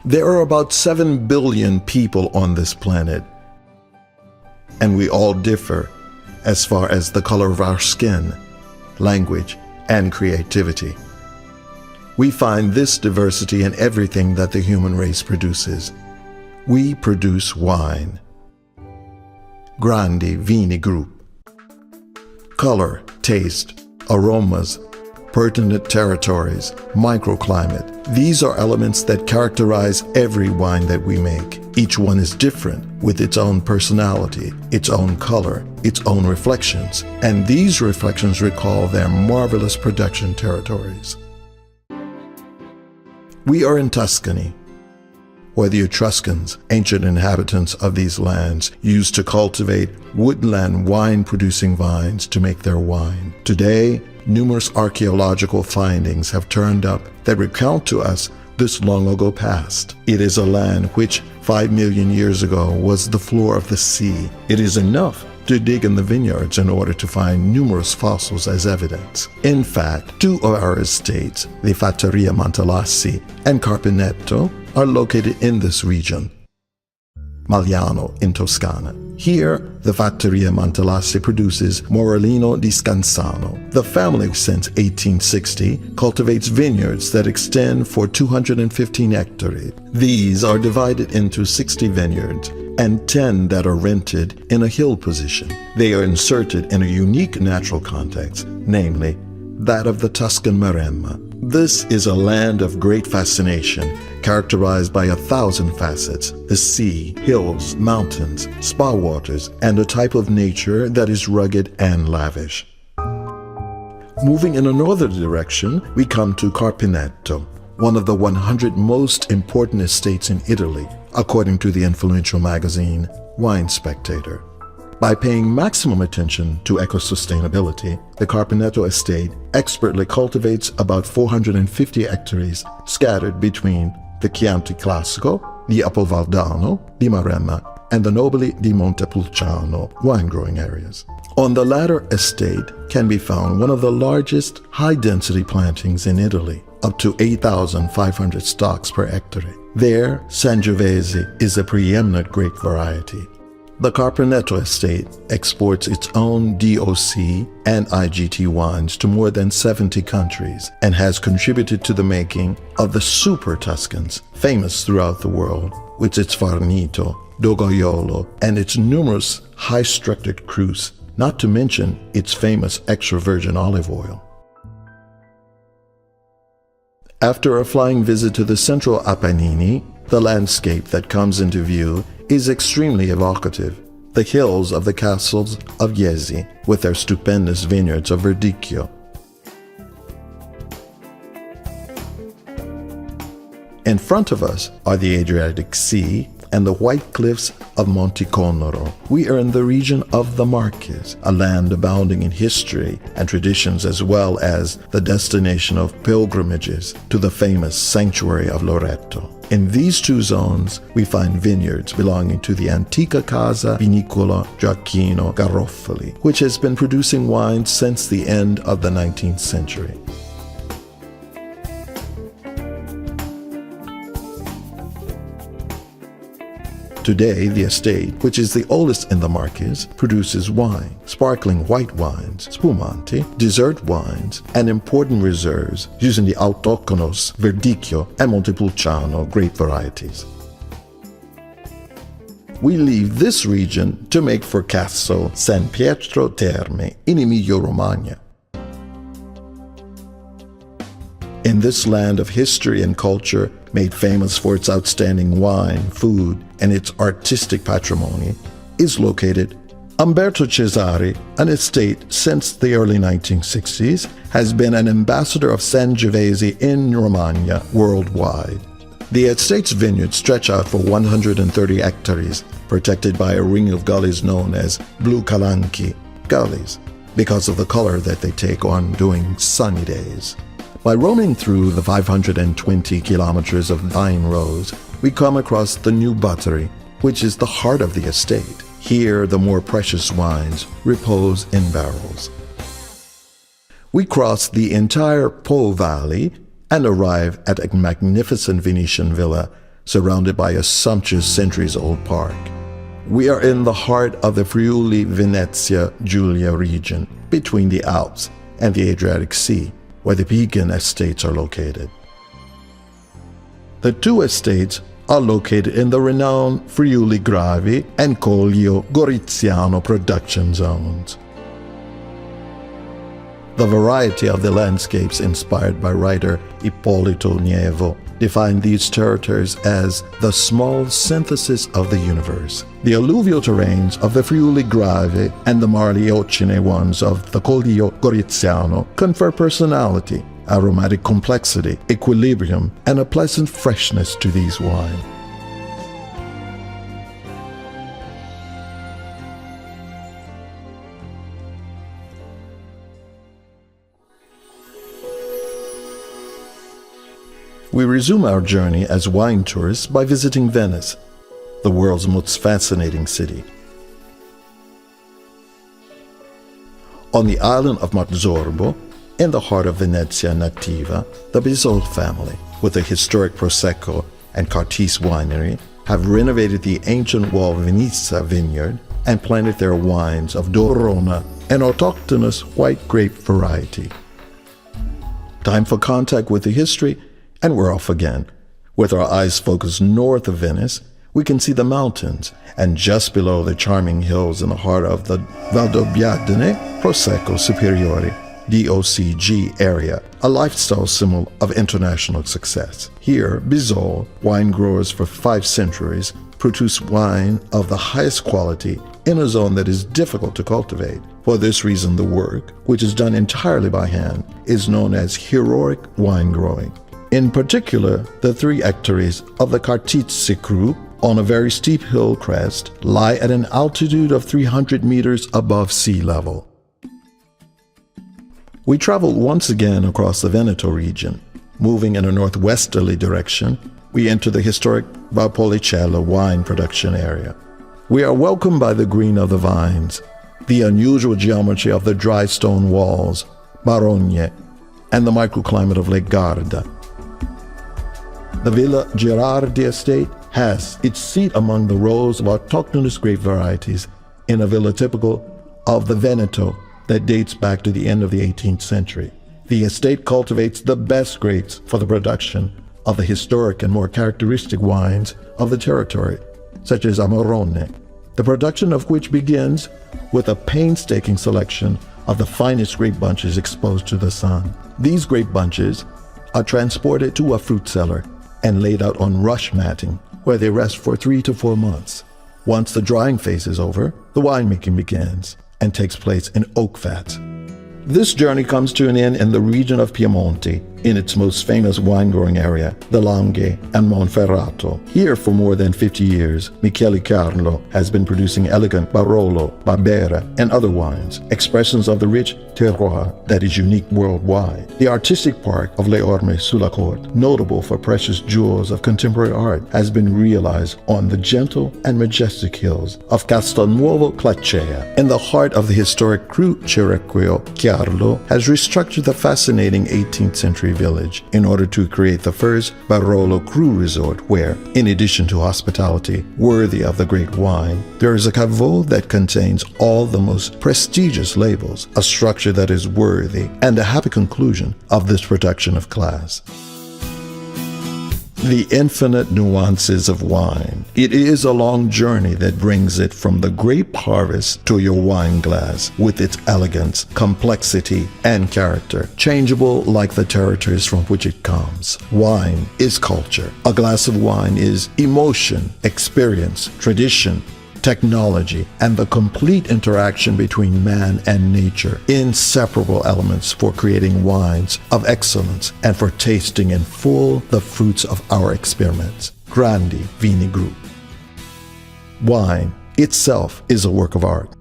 There are about 7 billion people on this planet, and we all differ as far as the color of our skin, language, and creativity. We find this diversity in everything that the human race produces. We produce wine. Grandi Vini Group. Color, taste, aromas, pertinent territories, microclimate. These are elements that characterize every wine that we make. Each one is different, with its own personality, its own color, its own reflections, and these reflections recall their marvelous production territories. We are in Tuscany, where the Etruscans, ancient inhabitants of these lands, used to cultivate woodland wine-producing vines to make their wine. Today, numerous archaeological findings have turned up that recount to us this long ago past. It is a land which 5 million years ago was the floor of the sea. It is enough to dig in the vineyards in order to find numerous fossils as evidence. In fact, 2 of our estates, the Fattoria Montelassi and Carpinetto, are located in this region, Magliano in Toscana. Here, the Fattoria Montelassi produces Morellino di Scansano. The family, since 1860, cultivates vineyards that extend for 215 hectares. These are divided into 60 vineyards and 10 that are rented in a hill position. They are inserted in a unique natural context, namely that of the Tuscan Maremma. This is a land of great fascination, characterized by 1,000 facets: the sea, hills, mountains, spa waters, and a type of nature that is rugged and lavish. Moving in a northern direction, we come to Carpinetto, one of the 100 most important estates in Italy, according to the influential magazine Wine Spectator. By paying maximum attention to eco-sustainability, the Carpinetto estate expertly cultivates about 450 hectares scattered between the Chianti Classico, the Apovaldano, the Maremma, and the Nobili di Montepulciano wine-growing areas. On the latter estate can be found one of the largest high-density plantings in Italy, up to 8,500 stalks per hectare. There, Sangiovese is a preeminent grape variety. The Carpinetto estate exports its own DOC and IGT wines to more than 70 countries and has contributed to the making of the Super Tuscans, famous throughout the world, with its Farnito, Dogoiolo, and its numerous high-structured crus, not to mention its famous extra virgin olive oil. After a flying visit to the central Apennini, the landscape that comes into view is extremely evocative. The hills of the castles of Jesi, with their stupendous vineyards of Verdicchio. In front of us are the Adriatic Sea and the white cliffs of Monte Conoro. We are in the region of the Marches, a land abounding in history and traditions, as well as the destination of pilgrimages to the famous sanctuary of Loreto. In these 2 zones, we find vineyards belonging to the Antica Casa Vinicola Gioacchino Garofoli, which has been producing wines since the end of the 19th century. Today, the estate, which is the oldest in the Marches, produces wine, sparkling white wines, spumante, dessert wines, and important reserves using the autochthonous Verdicchio and Montepulciano grape varieties. We leave this region to make for Castel San Pietro Terme in Emilia-Romagna. In this land of history and culture, made famous for its outstanding wine, food, and its artistic patrimony, is located Umberto Cesari, an estate since the early 1960s, has been an ambassador of Sangiovese in Romagna worldwide. The estate's vineyards stretch out for 130 hectares, protected by a ring of gullies known as Blue Calanchi gullies, because of the color that they take on during sunny days. By roaming through the 520 kilometers of vine roads, we come across the new buttery, which is the heart of the estate. Here, the more precious wines repose in barrels. We cross the entire Po Valley and arrive at a magnificent Venetian villa surrounded by a sumptuous centuries-old park. We are in the heart of the Friuli-Venezia Giulia region, between the Alps and the Adriatic Sea, where the Pigan estates are located. The two estates are located in the renowned Friuli Gravi and Collio Goriziano production zones. The variety of the landscapes inspired by writer Ippolito Nievo define these territories as the small synthesis of the universe. The alluvial terrains of the Friuli Gravi and the Marliocine ones of the Collio Goriziano confer personality, aromatic complexity, equilibrium, and a pleasant freshness to these wines. We resume our journey as wine tourists by visiting Venice, the world's most fascinating city. On the island of Marzorbo, in the heart of Venezia Nativa, the Bisol family, with the historic Prosecco and Cartese winery, have renovated the ancient Val Venezia vineyard and planted their wines of Dorona, an autochthonous white grape variety. Time for contact with the history, and we're off again. With our eyes focused north of Venice, we can see the mountains, and just below the charming hills in the heart of the Valdobbiadene Prosecco Superiore DOCG area, a lifestyle symbol of international success. Here, Bisol, wine growers for 5 centuries, produce wine of the highest quality in a zone that is difficult to cultivate. For this reason, the work, which is done entirely by hand, is known as heroic wine growing. In particular, the 3 hectares of the Cartese Cru on a very steep hill crest lie at an altitude of 300 meters above sea level. We traveled once again across the Veneto region. Moving in a northwesterly direction, we enter the historic Valpolicella wine production area. We are welcomed by the green of the vines, the unusual geometry of the dry stone walls, Barogne, and the microclimate of Lake Garda. The Villa Girardi estate has its seat among the rows of autochthonous grape varieties in a villa typical of the Veneto that dates back to the end of the 18th century. The estate cultivates the best grapes for the production of the historic and more characteristic wines of the territory, such as Amarone, the production of which begins with a painstaking selection of the finest grape bunches exposed to the sun. These grape bunches are transported to a fruit cellar and laid out on rush matting, where they rest for 3 to 4 months. Once the drying phase is over, the winemaking begins and takes place in oak vats. This journey comes to an end in the region of Piemonte, in its most famous wine-growing area, the Langhe and Monferrato. Here, for more than 50 years, Michele Carlo has been producing elegant Barolo, Barbera, and other wines, expressions of the rich terroir that is unique worldwide. The artistic park of Le Orme sulla Corte, notable for precious jewels of contemporary art, has been realized on the gentle and majestic hills of Castelnuovo Clacea. In the heart of the historic Cru Cerrequio, Carlo has restructured the fascinating 18th century village in order to create the first Barolo Cru resort where, in addition to hospitality worthy of the great wine, there is a caveau that contains all the most prestigious labels, a structure that is worthy and a happy conclusion of this production of class. The infinite nuances of wine. It is a long journey that brings it from the grape harvest to your wine glass with its elegance, complexity, and character, changeable like the territories from which it comes. Wine is culture. A glass of wine is emotion, experience, tradition, technology, and the complete interaction between man and nature, inseparable elements for creating wines of excellence and for tasting in full the fruits of our experiments. Grandi, Vini Group. Wine itself is a work of art.